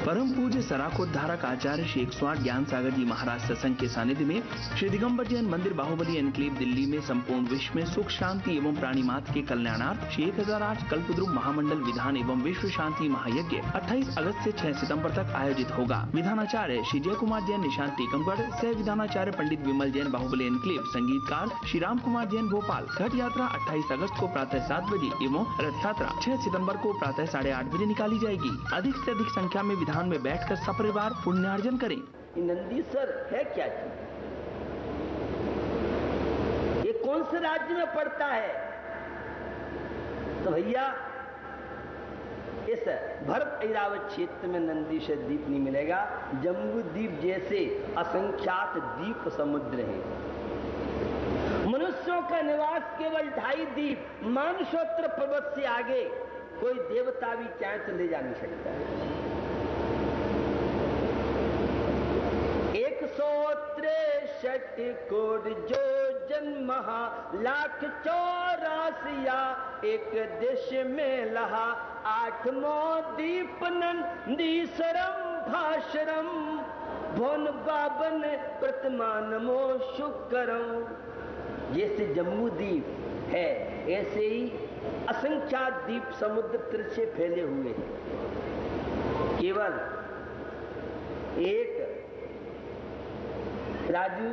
परम पूज्य सराकोद्धारक आचार्य श्री 108 ज्ञान सागर जी महाराज सत्संग के सानिध्य में श्री दिगंबर जैन मंदिर बाहुबली एनक्लेव दिल्ली में संपूर्ण विश्व में सुख शांति एवं प्राणिमात्र के कल्याणार्थ श्री 1008 कल्पद्रुम महामंडल विधान एवं विश्व शांति महायज्ञ 28 अगस्त से 6 सितंबर तक आयोजित होगा। विधानाचार्य श्री जय कुमार जैन निशांत टीकमगढ़, सह विधानाचार्य पंडित विमल जैन बाहुबली एनक्लेव, संगीतकार श्री राम कुमार जैन भोपाल। घट यात्रा 28 अगस्त को प्रातः 7 बजे एवं रथ यात्रा 6 सितंबर को प्रातः 8:30 बजे निकाली जाएगी। अधिक से अधिक संख्या में विधान में बैठकर सपरिवार पुण्यार्जन करें। नंदीसर है क्या चीज? ये कौन से राज्य में पड़ता है? तो भैया इस भरत ऐरावत क्षेत्र में नंदीश्वर द्वीप नहीं मिलेगा। जम्बू द्वीप जैसे असंख्यात द्वीप समुद्र हैं। मनुष्यों का निवास केवल 2.5 द्वीप, मानसोत्र पर्वत से आगे कोई देवता भी चाहे तो ले जा नहीं सकता है। 163 कोट जो जन्म लाख 84 एक देश में लहा 8वां दीप नंदीश्वरम भाषरम भोन बाबन प्रतिमानमो शुक्रम। जैसे जम्बू द्वीप है ऐसे ही असंख्यात द्वीप समुद्र तट से फैले हुए हैं। केवल एक राजू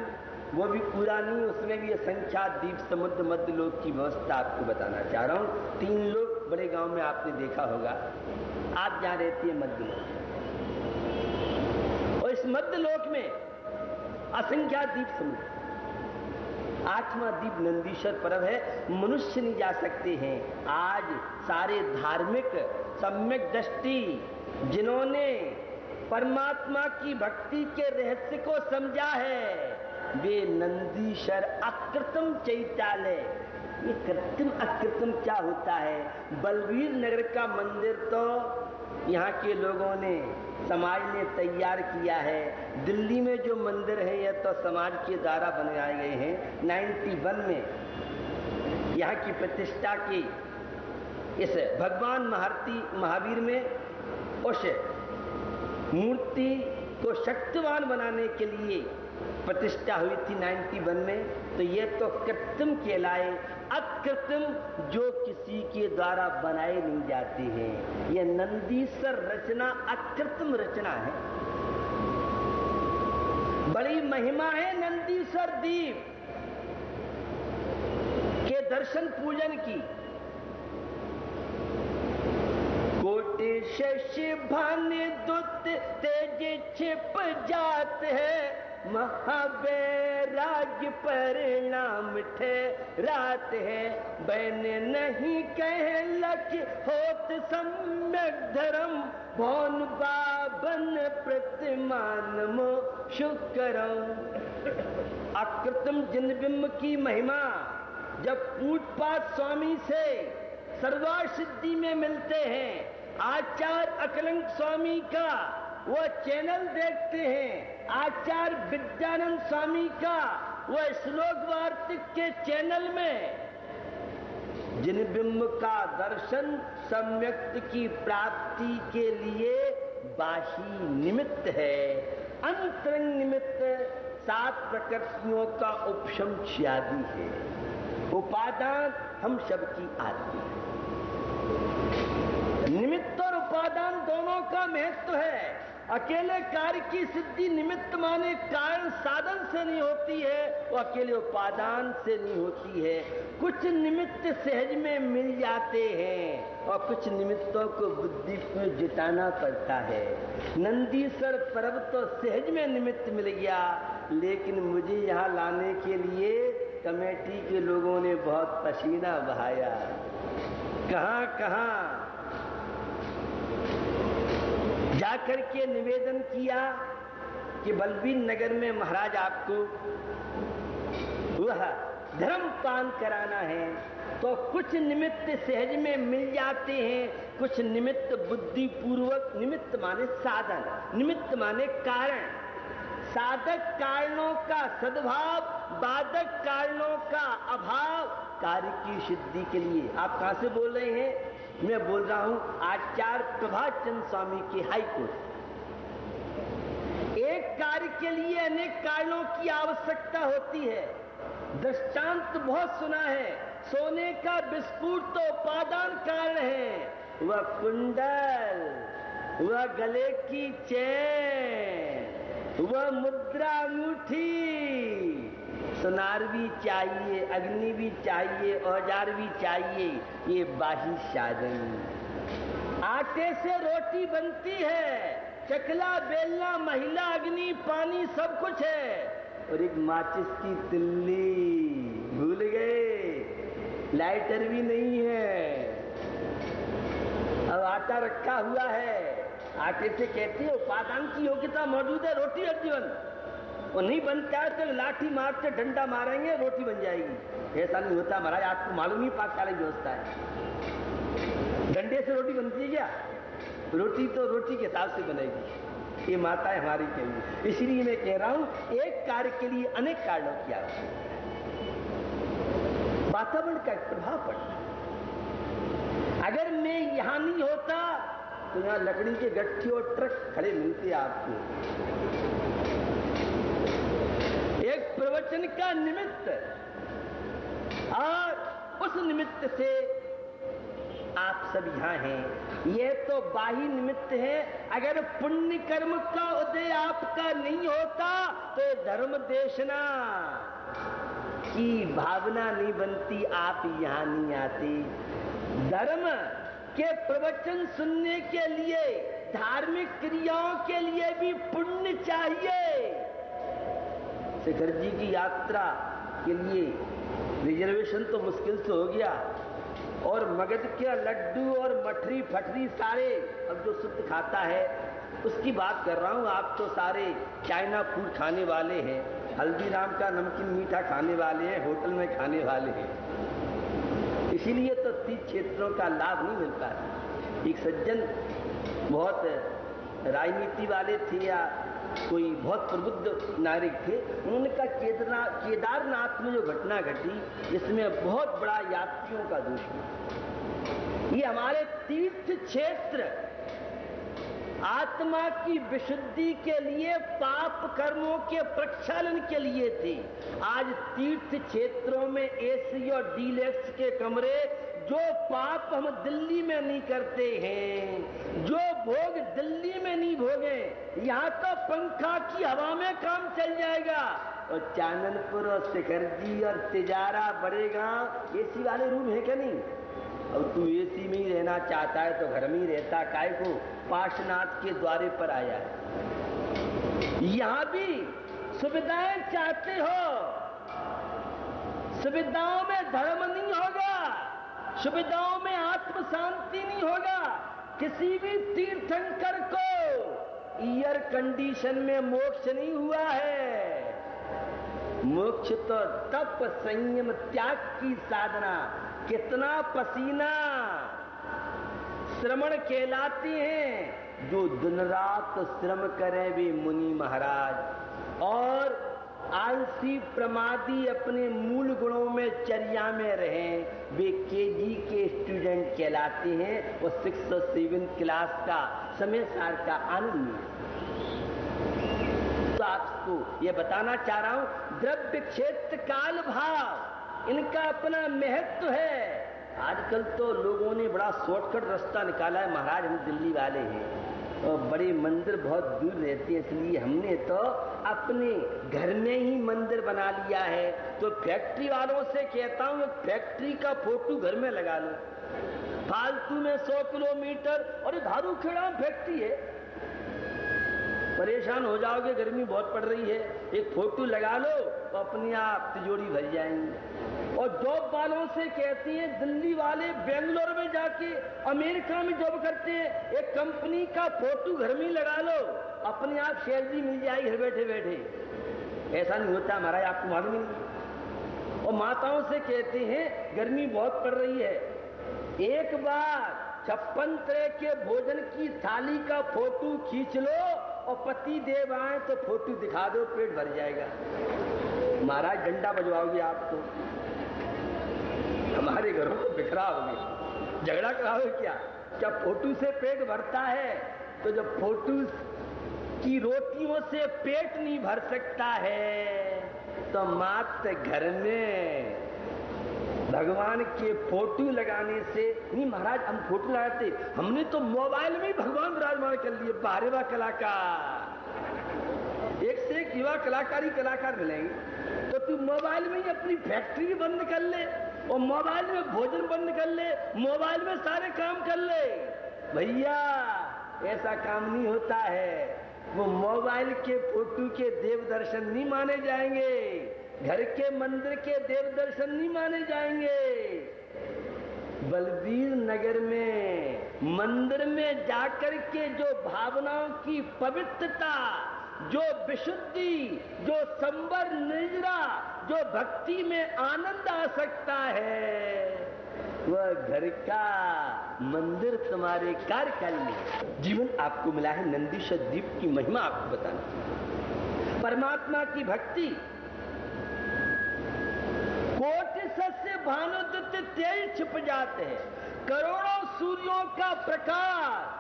वो भी पूरा नहीं, उसमें भी असंख्यात द्वीप समुद्र मध्य लोक की व्यवस्था आपको बताना चाह रहा हूं। 3 लोग बड़े गांव में आपने देखा होगा। आप जहां रहती है मध्य लोक, और इस मध्य लोक में असंख्यात द्वीप समुद्र। 8वां द्वीप नंदीश्वर पर्व है, मनुष्य नहीं जा सकते हैं। आज सारे धार्मिक सम्यक दृष्टि जिन्होंने परमात्मा की भक्ति के रहस्य को समझा है, वे नंदीश्वर अकृत्रिम चैत्यालय। ये कृत्रिम अकृत्रिम क्या होता है? बलवीर नगर का मंदिर तो यहाँ के लोगों ने, समाज ने तैयार किया है। दिल्ली में जो मंदिर है यह तो समाज के द्वारा बनाए गए हैं। 91 में यहाँ की प्रतिष्ठा की इस भगवान महावीर में उस मूर्ति को शक्तिवान बनाने के लिए प्रतिष्ठा हुई थी 91 में। तो ये तो कृत्रिम कहलाए, अकृत्रिम जो किसी के द्वारा बनाए नहीं जाते हैं। यह नंदीश्वर रचना अकृत्रिम रचना है। बड़ी महिमा है नंदीश्वर द्वीप के दर्शन पूजन की। कोटि शशि भानु दुत तेज छिप जात है, महावैराग्य परिणाम ठहरात है। बैन नहीं कह लख होत सम्यक धर्म, भौन बाबन प्रतिमान मो शुक्रम। अकृत्रिम जिनबिंब की महिमा जब पूजपाठ स्वामी से सर्वार सिद्धि में मिलते हैं, आचार्य अकलंक स्वामी का वह चैनल देखते हैं, आचार्य विद्यानंद स्वामी का वह श्लोक वार्तिक के चैनल में जिन बिंब का दर्शन सम्यक्त की प्राप्ति के लिए बाही निमित्त है। अंतरंग निमित्त 7 प्रकृतियों का उपशम आदि है। उपादान हम सबकी आती है। निमित्त और उपादान दोनों का महत्व है। अकेले कार्य की सिद्धि निमित्त माने कारण साधन से नहीं होती है, वो अकेले उपादान से नहीं होती है। कुछ निमित्त सहज में मिल जाते हैं और कुछ निमित्तों को बुद्धि में जुटाना पड़ता है। नंदीश्वर पर्व तो सहज में निमित्त मिल गया, लेकिन मुझे यहाँ लाने के लिए कमेटी के लोगों ने बहुत पसीना बहाया। कहां जाकर के निवेदन किया कि बलवीर नगर में महाराज आपको वह धर्म पान कराना है, तो कुछ निमित्त सहज में मिल जाते हैं, कुछ निमित्त बुद्धि पूर्वक। निमित्त माने साधन, निमित्त माने कारण। साधक कारणों का सद्भाव, बाधक कारणों का अभाव कार्य की सिद्धि के लिए। आप कहां से बोल रहे हैं? मैं बोल रहा हूं आचार्य प्रभात चंद्र स्वामी की हाई कोर्ट। अनेक कारणों की आवश्यकता होती है। दृष्टांत बहुत सुना है। सोने का बिस्कुट तो उपादान कारण है, वह कुंडल, वह गले की चेन, वह मुद्रा अंगूठी, सुनार भी चाहिए, अग्नि भी चाहिए, औजार भी चाहिए, ये बाही साधन। आटे से रोटी बनती है, चकला, बेलना, महिला, अग्नि, पानी सब कुछ है, और एक माचिस की तिल्ली भूल गए, लाइटर भी नहीं है। अब आटा रखा हुआ है, आटे से कहते हैं उपादान की योग्यता मौजूद है, रोटी और जीवन। वो नहीं बनता है तो लाठी मारते डंडा मारेंगे, रोटी बन जाएगी। ऐसा नहीं होता महाराज, आपको मालूम ही पाकशाला की व्यवस्था है। डंडे से रोटी बनती है क्या? रोटी तो रोटी के हिसाब से बनेगी। ये माता है हमारी के लिए। इसलिए मैं कह रहा हूं एक कार्य के लिए अनेक कारणों की आवश्यकता। वातावरण का प्रभाव पड़ता है। अगर मैं यहां नहीं होता तो यहां लकड़ी के गट्ठे और ट्रक खड़े मिलते आपको। एक प्रवचन का निमित्त, और उस निमित्त से आप सब यहां हैं। ये तो बाही निमित्त है। अगर पुण्य कर्म का उदय आपका नहीं होता तो धर्म देशना की भावना नहीं बनती, आप यहां नहीं आते। धर्म के प्रवचन सुनने के लिए, धार्मिक क्रियाओं के लिए भी पुण्य चाहिए। शिखर जी की यात्रा के लिए रिजर्वेशन तो मुश्किल से हो गया, और मगध के लड्डू और मठरी फटरी सारे, अब जो शुद्ध खाता है उसकी बात कर रहा हूं। आप तो सारे चाइना फूड खाने वाले हैं, हल्दीराम का नमकीन मीठा खाने वाले हैं, होटल में खाने वाले हैं। इसीलिए तो 30 क्षेत्रों का लाभ नहीं मिलता है। एक सज्जन बहुत राजनीति वाले थे या कोई बहुत प्रबुद्ध नागरिक थे, उन्होंने कहा केदारनाथ में जो घटना घटी इसमें बहुत बड़ा यात्रियों का दोष है। ये हमारे तीर्थ क्षेत्र आत्मा की विशुद्धि के लिए, पाप कर्मों के प्रक्षालन के लिए थे। आज तीर्थ क्षेत्रों में एसी और डीलक्स के कमरे, जो पाप हम दिल्ली में नहीं करते हैं, जो भोग दिल्ली में नहीं भोगे, यहाँ तो पंखा की हवा में काम चल जाएगा। और चांदनपुर और शिखर जी और तिजारा बड़ेगा एसी वाले रूम है क्या? नहीं। अब तू एसी में ही रहना चाहता है तो घर में ही रहता, काय को पार्श्वनाथ के द्वारे पर आया है। यहां भी सुविधाएं चाहते हो, सुविधाओं में धर्म नहीं होगा, सुविधाओं में आत्म शांति नहीं होगा। किसी भी तीर्थंकर को एयर कंडीशन में मोक्ष नहीं हुआ है। मोक्ष तो तप, संयम, त्याग की साधना, कितना पसीना, श्रमण कहलाते हैं। जो दिन रात श्रम करे वे मुनि महाराज, और आलसी प्रमादी अपने मूल गुणों में चर्या में रहें, वे केजी के स्टूडेंट कहलाते हैं। वो 6th और 7th क्लास का समय सार का आनंद है। तो आपको ये बताना चाह रहा हूं, द्रव्य क्षेत्र काल भाव इनका अपना महत्व है। आजकल तो लोगों ने बड़ा शॉर्टकट रास्ता निकाला है। महाराज हम दिल्ली वाले हैं और बड़े मंदिर बहुत दूर रहते हैं, इसलिए हमने तो अपने घर में ही मंदिर बना लिया है। तो फैक्ट्री वालों से कहता हूँ फैक्ट्री का फोटो घर में लगा लो। फालतू में 100 किलोमीटर, और धारू खेड़ा फैक्ट्री है, परेशान हो जाओगे, गर्मी बहुत पड़ रही है। एक फोटो लगा लो तो अपने आप तिजोरी भर जाएंगे। और जॉब वालों से कहती हैं, दिल्ली वाले बेंगलोर में जाके, अमेरिका में जॉब करते हैं, एक कंपनी का फोटो घर में लगा लो, अपने आप सैलरी मिल जाएगी घर बैठे बैठे। ऐसा नहीं होता महाराज, आपको मालूम नहीं। और माताओं से कहते हैं गर्मी बहुत पड़ रही है, एक बार 56 तरह के भोजन की थाली का फोटो खींच लो और पति देव आए तो फोटो दिखा दो, पेट भर जाएगा। महाराज डंडा बजवाओगे आप तो। हमारे घरों को बिखराओगे, झगड़ा कराओगे क्या? क्या फोटो से पेट भरता है? तो जब फोटो कि रोटियों से पेट नहीं भर सकता है, तो मात्र घर में भगवान के फोटो लगाने से नहीं। महाराज हम फोटो लगाते, हमने तो मोबाइल में ही भगवान विराजमान कर लिए। बाहरे बा कलाकार, एक से एक युवा कलाकारी कलाकार मिलेंगे। तो तू मोबाइल में ही अपनी फैक्ट्री भी बंद कर ले, और मोबाइल में भोजन बंद कर ले, मोबाइल में सारे काम कर ले। भैया ऐसा काम नहीं होता है। वो मोबाइल के फोटो के देव दर्शन नहीं माने जाएंगे, घर के मंदिर के देव दर्शन नहीं माने जाएंगे। बलबीर नगर में मंदिर में जाकर के जो भावनाओं की पवित्रता, जो विशुद्धि, जो संवर निर्जरा, जो भक्ति में आनंद आ सकता है, वह घर का मंदिर तुम्हारे कार्य में। जीवन आपको मिला है नंदीश्वर द्वीप की महिमा आपको बताना। परमात्मा की भक्ति कोटि सस्य भानुदत्त तेज छिप जाते हैं। करोड़ों सूर्यों का प्रकाश,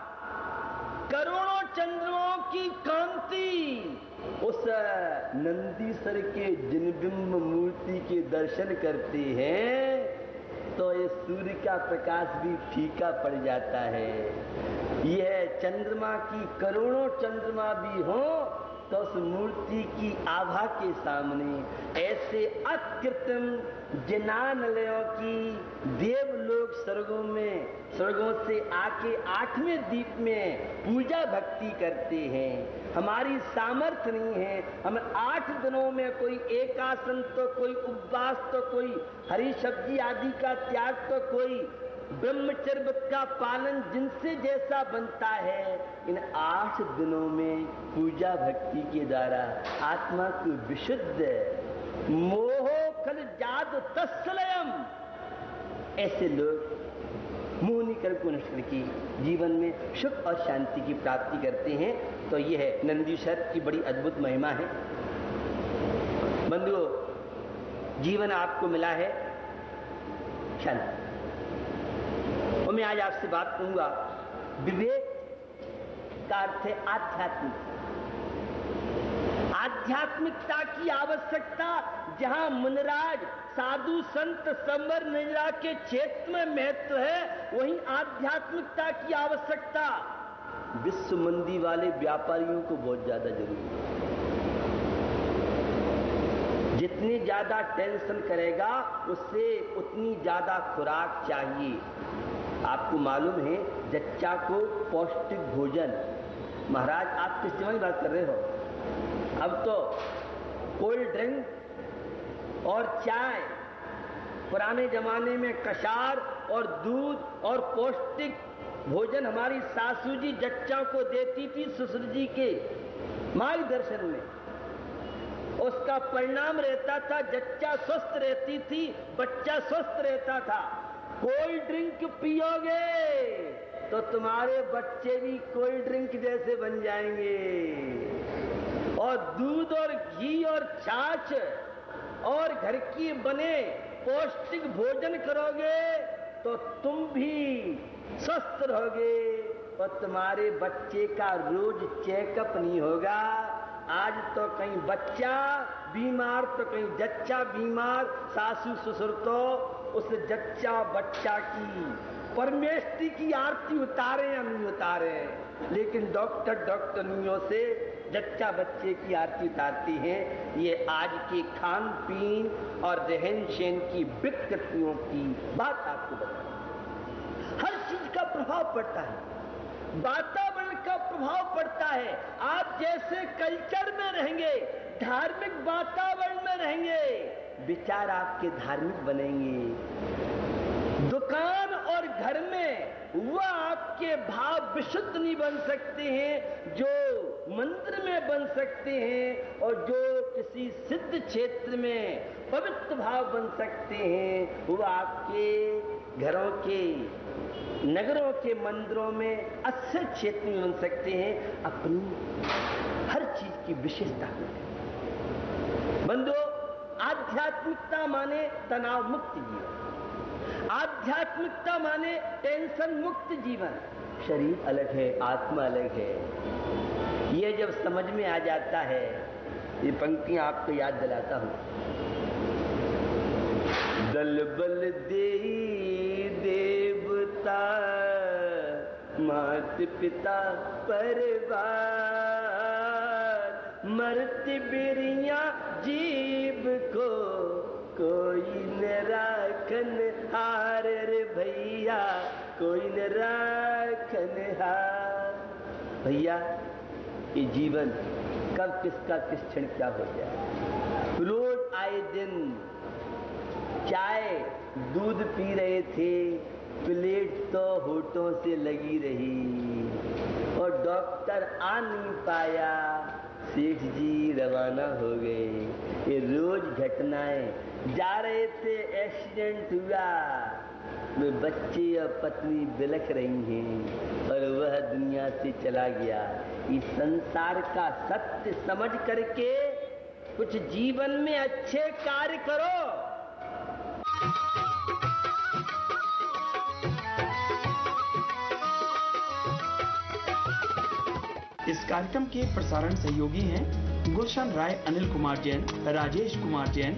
करोड़ों चंद्रों की कांति उस नंदीश्वर के जिनबिंब मूर्ति के दर्शन करते हैं, तो ये सूर्य का प्रकाश भी फीका पड़ जाता है। यह चंद्रमा की करोड़ों चंद्रमा भी हो तो उस मूर्ति की आभा के सामने ऐसे अकृत्रिम जिनानलयों की देवलोक स्वर्गों से आके 8वें द्वीप में पूजा भक्ति करते हैं। हमारी सामर्थ्य नहीं है, हम 8 दिनों में कोई एकासन तो कोई उपवास तो कोई हरी सब्जी आदि का त्याग तो कोई ब्रह्मचर्य व्रत का पालन जिनसे जैसा बनता है, इन 8 दिनों में पूजा भक्ति के द्वारा आत्मा को विशुद्ध मोहो खल जाद तस्लयम, ऐसे लोग मोह निकर को नष्ट करके जीवन में सुख और शांति की प्राप्ति करते हैं। तो यह है नंदीश्वर की बड़ी अद्भुत महिमा है। बंधुओं, जीवन आपको मिला है क्षण, और मैं आज आपसे बात करूंगा विवेक का अर्थ है आध्यात्मिक। आध्यात्मिकता की आवश्यकता जहां मुनिराज साधु संत संवर निर्जरा के क्षेत्र में महत्व है, वहीं आध्यात्मिकता की आवश्यकता विश्व मंदी वाले व्यापारियों को बहुत ज्यादा जरूरी है। जितनी ज्यादा टेंशन करेगा उससे उतनी ज्यादा खुराक चाहिए। आपको मालूम है जच्चा को पौष्टिक भोजन, महाराज आप किस जगह की बात कर रहे हो? अब तो कोल्ड ड्रिंक और चाय, पुराने जमाने में कषार और दूध और पौष्टिक भोजन हमारी सासू जी जच्चा को देती थी ससुर जी के मार्गदर्शन में। उसका परिणाम रहता था जच्चा स्वस्थ रहती थी, बच्चा स्वस्थ रहता था। कोल्ड ड्रिंक पियोगे तो तुम्हारे बच्चे भी कोल्ड ड्रिंक जैसे बन जाएंगे, और दूध और घी और छाछ और घर की बने पौष्टिक भोजन करोगे तो तुम भी स्वस्थ रहोगे, और तुम्हारे बच्चे का रोज चेकअप नहीं होगा। आज तो कहीं बच्चा बीमार तो कहीं जच्चा बीमार, सासू ससुर तो उस जच्चा बच्चा की परमेष्टि की आरती उतारे या नहीं उतारे, लेकिन डॉक्टरनियों से जच्चा बच्चे की आरती उतारती हैं। ये आज के खान पीन और रहन सहन की विकृतियों की बात आपको बता। हर चीज का प्रभाव पड़ता है, वातावरण का प्रभाव पड़ता है। आप जैसे कल्चर में रहेंगे, धार्मिक वातावरण में रहेंगे, विचार आपके धार्मिक बनेंगे। दुकान और घर में वह आपके भाव विशुद्ध नहीं बन सकते हैं जो मंदिर में बन सकते हैं, और जो किसी सिद्ध क्षेत्र में पवित्र भाव बन सकते हैं वो आपके घरों के, नगरों के मंदिरों में अच्छे क्षेत्र में बन सकते हैं। अपनी हर चीज की विशेषता। बंधुओं, आध्यात्मिकता माने तनाव मुक्त जीवन, आध्यात्मिकता माने टेंशन मुक्त जीवन। शरीर अलग है, आत्मा अलग है। ये जब समझ में आ जाता है, ये पंक्तियां आपको याद दिलाता हूं। दल बल देई देवता मात पिता परिवार, मरती बिरिया जीव को कोई न राखन हार रे भैया, कोई न राखन हार। भैया ये जीवन कब किसका किस क्षण क्या हो जाए। रोज आए दिन चाय दूध पी रहे थे, प्लेट तो होठों से लगी रही और डॉक्टर आ नहीं पाया, सेठ जी रवाना हो गए। ये रोज घटनाएं, जा रहे थे एक्सीडेंट हुआ, में बच्चे और पत्नी बिलख रही हैं और वह दुनिया से चला गया। इस संसार का सत्य समझ करके कुछ जीवन में अच्छे कार्य करो। इस कार्यक्रम के प्रसारण सहयोगी हैं गुलशन राय, अनिल कुमार जैन, राजेश कुमार जैन,